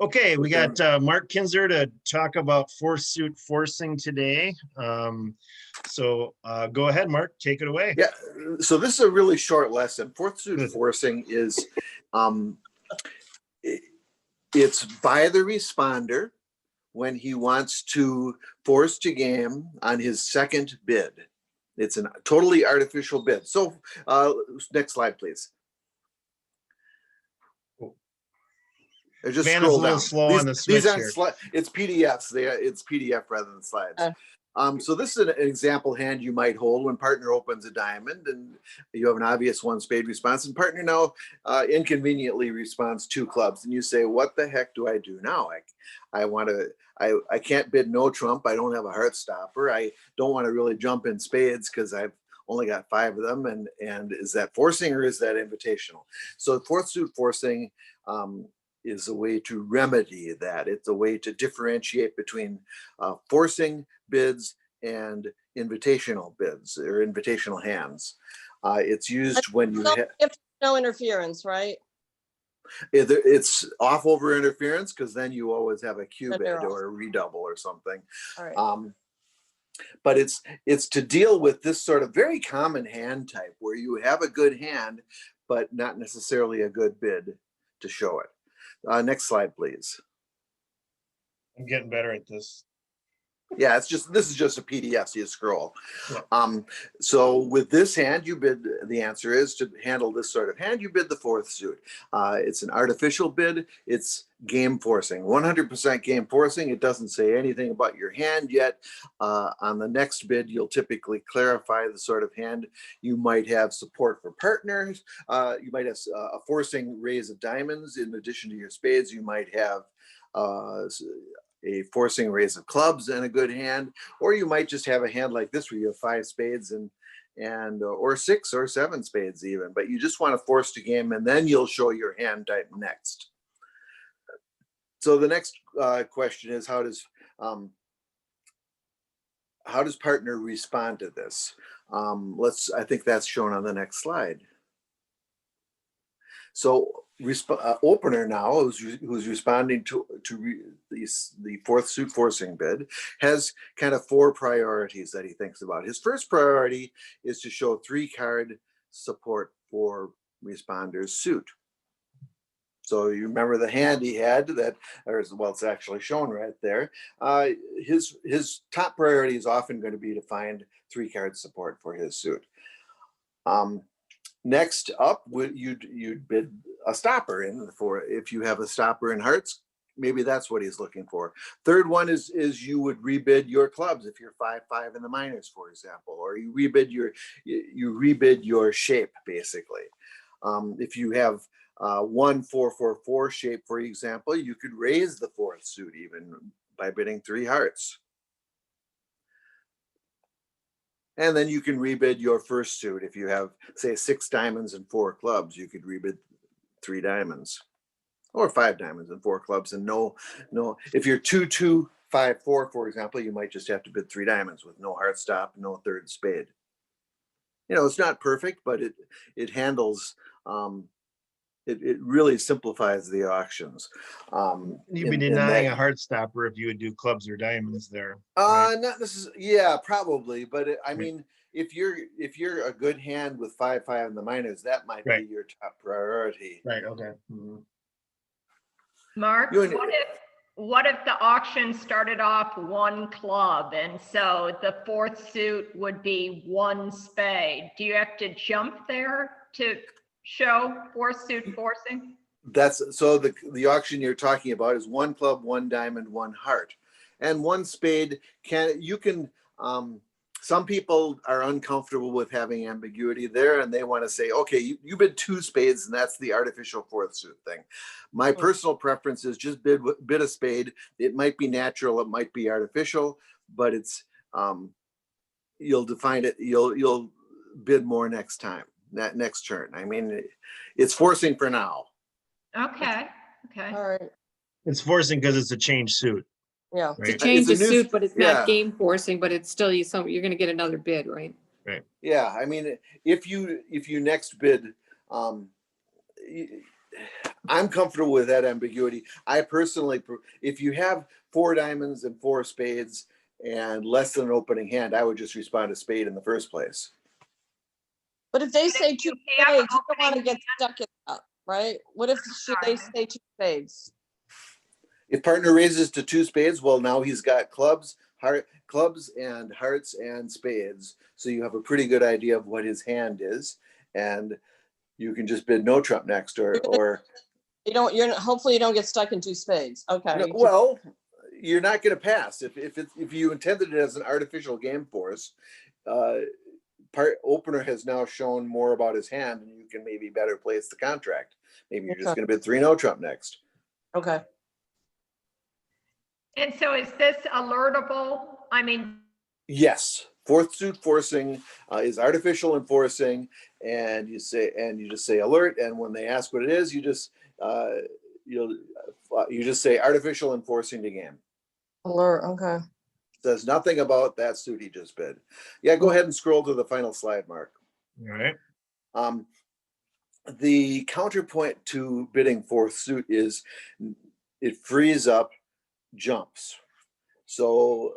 Okay, we got Mark Kinzer to talk about fourth suit forcing today. So go ahead, Mark, take it away. Yeah, so this is a really short lesson. Fourth suit forcing is, it's by the responder when he wants to force to game on his second bid. It's a totally artificial bid. So next slide, please. Just Van scroll is a little down. slow on the switch here. It's PDFs. It's PDF rather than slides. So this is an example hand you might hold when partner opens a diamond and you have an obvious one spade response, and partner now inconveniently responds 2 clubs, and you say, what the heck do I do now? I can't bid no trump. I don't have a heart stopper. I don't want to really jump in spades because I've only got 5 of them. And is that forcing or is that invitational? So fourth suit forcing is a way to remedy that. It's a way to differentiate between forcing bids and invitational bids or invitational hands. It's used when you if no interference, right? It's off over interference, because then you always have a Q bid or a redouble or something. All right. But it's to deal with this sort of very common hand type where you have a good hand, but not necessarily a good bid to show it. Next slide, please. I'm getting better at this. Yeah, this is just a PDF, so you scroll. Yeah. So with this hand, you bid, the answer is to handle this sort of hand, you bid the fourth suit. It's an artificial bid. It's game forcing, 100% game forcing. It doesn't say anything about your hand yet. On the next bid, you'll typically clarify the sort of hand. You might have support for partners. You might have a forcing raise of diamonds in addition to your spades. You might have a forcing raise of clubs and a good hand, or you might just have a hand like this where you have 5 spades and or 6 or 7 spades even, but you just want to force to game, and then you'll show your hand type next. So the next question is, how does partner respond to this? I think that's shown on the next slide. So opener now, who's responding to the fourth suit forcing bid, has kind of 4 priorities that he thinks about. His first priority is to show 3-card support for responder's suit. So you remember the hand he had that, well, it's actually shown right there. His top priority is often going to be to find 3-card support for his suit. Next up, you'd bid a stopper in for, if you have a stopper in hearts, maybe that's what he's looking for. Third one is you would rebid your clubs if you're 5-5 in the minors, for example, or you rebid your shape basically. If you have 1-4-4-4 shape, for example, you could raise the fourth suit even by bidding 3 hearts. And then you can rebid your first suit. If you have, say, 6 diamonds and 4 clubs, you could rebid 3 diamonds, or 5 diamonds and 4 clubs. And no, if you're 2-2-5-4, for example, you might just have to bid 3 diamonds with no heart stop, no third spade. You know, it's not perfect, but it handles. It really simplifies the auctions. You'd be denying a heart stopper if you would do clubs or diamonds there. Right? Not necessarily. Yeah, probably. But I mean, if you're a good hand with 5-5 in the minors, that might be your top priority. Right. Okay. Mm-hmm. Mark, what if the auction started off 1 club, and so the fourth suit would be 1 spade? Do you have to jump there to show fourth suit forcing? That's so the auction you're talking about is 1 club, 1 diamond, 1 heart, and 1 spade. Some people are uncomfortable with having ambiguity there, and they want to say, okay, you bid 2 spades, and that's the artificial fourth suit thing. My personal preference is just bid a spade. It might be natural, it might be artificial, but it's you'll define it. You'll bid more next time. That next turn. I mean, it's forcing for now. Okay. All right. It's forcing because it's a change suit. Yeah. Right? It's a change of suit, but it's not game forcing, but it's still you're going to get another bid, right? Right. Yeah. I mean, if you next bid, I'm comfortable with that ambiguity. I personally, if you have 4 diamonds and 4 spades and less than an opening hand, I would just respond to spade in the first place. But if they But say if 2 you have spades, you don't want to opening get stuck in that, right? What if should they say 2 spades? If partner raises to 2 spades, well, now he's got clubs and hearts and spades. So you have a pretty good idea of what his hand is, and you can just bid no trump next, or Hopefully you don't get stuck in 2 spades. Okay. no, well, you're not going to pass if you intended it as an artificial game force. Opener has now shown more about his hand, and you can maybe better place the contract. Maybe you're just going to bid 3 no trump next. Okay. And so is this alertable? I mean, Yes, 4th suit forcing is artificial enforcing, and you just say alert, and when they ask what it is, you just say artificial enforcing the game. Alert. Okay. Says nothing about that suit he just bid. Yeah, go ahead and scroll to the final slide, Mark. All right. The counterpoint to bidding 4th suit is it frees up jumps. So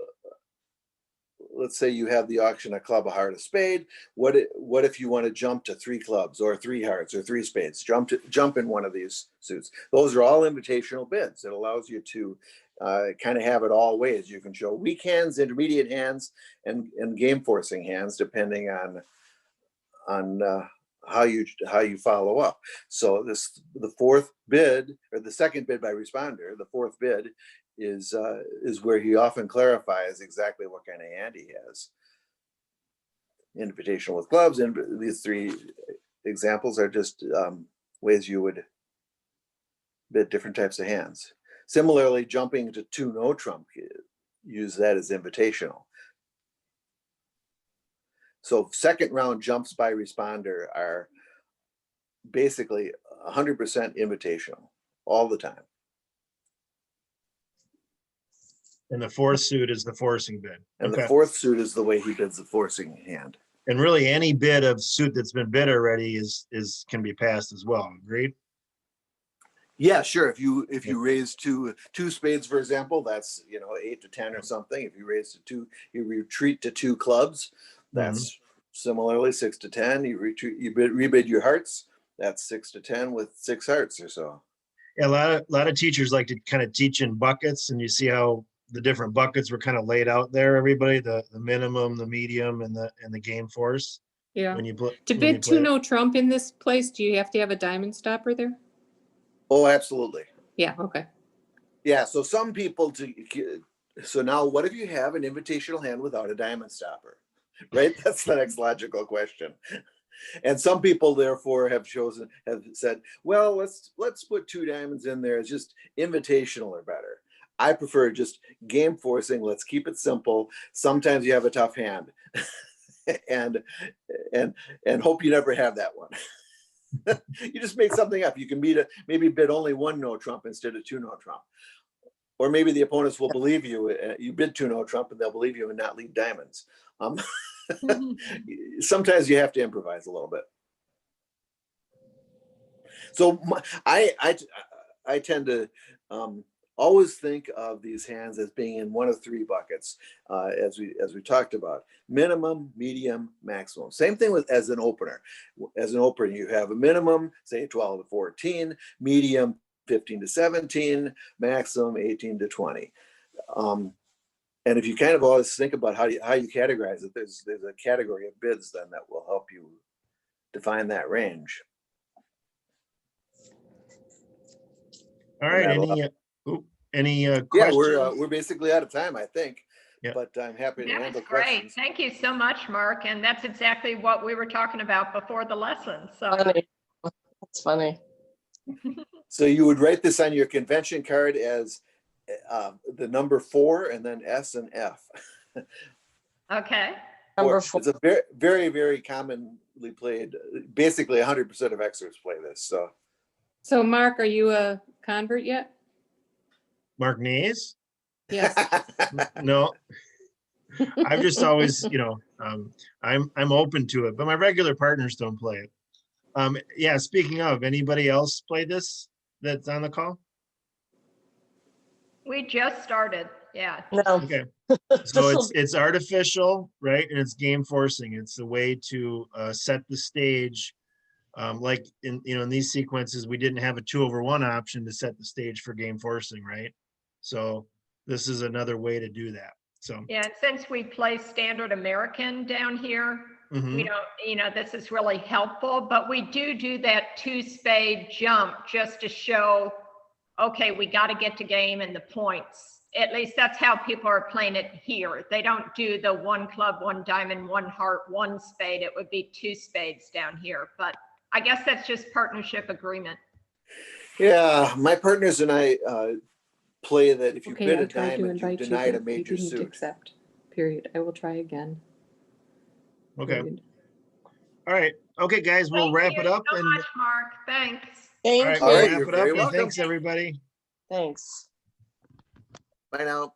let's say you have the auction, a club, a heart, a spade. What if you want to jump to 3 clubs or 3 hearts or 3 spades? Jump in one of these suits. Those are all invitational bids. It allows you to kind of have it all ways. You can show weak hands, intermediate hands, and game forcing hands, depending on how you follow up. So the 4th bid, or the second bid by responder, the 4th bid is where he often clarifies exactly what kind of hand he has. Invitational with clubs, and these 3 examples are just ways you would bid different types of hands. Similarly, jumping to 2 no trump, use that as invitational. So second round jumps by responder are basically 100% invitational all the time. And the 4th suit is the forcing bid. And the 4th suit is the way he bids the forcing hand. And really any bid of suit that's been bid already can be passed as well. Agreed? Yeah, sure. If you raise two spades, for example, that's 8 to 10 or something. If you raise to 2, you retreat to 2 clubs. That's similarly 6 to 10. You rebid your hearts. That's 6 to 10 with 6 hearts or so. Yeah, a lot of teachers like to kind of teach in buckets, and you see how the different buckets were kind of laid out there. Everybody, the minimum, the medium, and the game force. Yeah. When you to bid 2 no trump in this place, do you have to have a diamond stopper there? Oh, absolutely. Yeah. Okay. Yeah. So some people so now what if you have an invitational hand without a diamond stopper, right? That's the next logical question. And some people therefore have said, well, let's put 2 diamonds in there. It's just invitational or better. I prefer just game forcing. Let's keep it simple. Sometimes you have a tough hand and hope you never have that one. You just make something up. You can maybe bid only 1 no trump instead of 2 no trump. Or maybe the opponents will believe you. You bid 2 no trump and they'll believe you and not leave diamonds. Sometimes you have to improvise a little bit. So I tend to always think of these hands as being in one of 3 buckets, as we talked about: minimum, medium, maximum. Same thing as an opener. As an opener, you have a minimum, say 12 to 14, medium 15 to 17, maximum 18 to 20. And if you kind of always think about how you categorize it, there's a category of bids then that will help you define that range. All right. Any questions? Yeah, we're basically out of time, I think. Yeah. But I'm happy to that handle was great. questions. Thank you so much, Mark. And that's exactly what we were talking about before the lesson. So Funny. That's funny. So you would write this on your convention card as the number 4 and then S and F. okay. Number 4. It's a very, very, very commonly played. Basically, 100% of experts play this. So, Mark, are you a convert yet? Mark Nays? Yes. No. I've just always, I'm open to it, but my regular partners don't play it. Yeah. Speaking of, anybody else play this? that's on the call? We just started, yeah. No. Okay. So This'll it's artificial, right? And it's game forcing. It's a way to set the stage. Like in in these sequences, we didn't have a 2/1 option to set the stage for game forcing, right? So this is another way to do that. So Yeah, and since we play standard American down here, we mhm. don't, this is really helpful, but we do that 2-spade jump just to show, okay, we got to get to game and the points. At least that's how people are playing it here. They don't do the 1 club, 1 diamond, 1 heart, 1 spade. It would be 2 spades down here, but I guess that's just partnership agreement. Yeah, my partners and I play that if you Okay, bid I a tried to diamond, you invite you, denied a but you major didn't suit. accept. Period. I will try again. Okay. Period. All right. Okay, guys, we'll Thank wrap you it up so and much, Mark. Thanks. all Thank right, you. All we'll right, wrap you're it up very and welcome. thanks everybody. Thanks. Bye now.